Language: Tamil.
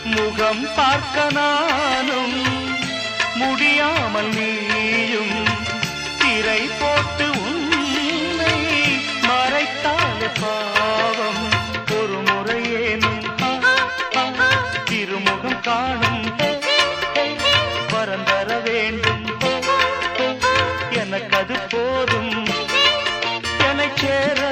முகம் பார்க்க நானும் முடியாமல் நீயும் திரை போட்டு உன்னை மறைத்தாலே பாவம். ஒரு முறையேனும் திருமுகம் காணும் வரந்தர வேண்டும். எனக்கு அது போதும். என்னை சேர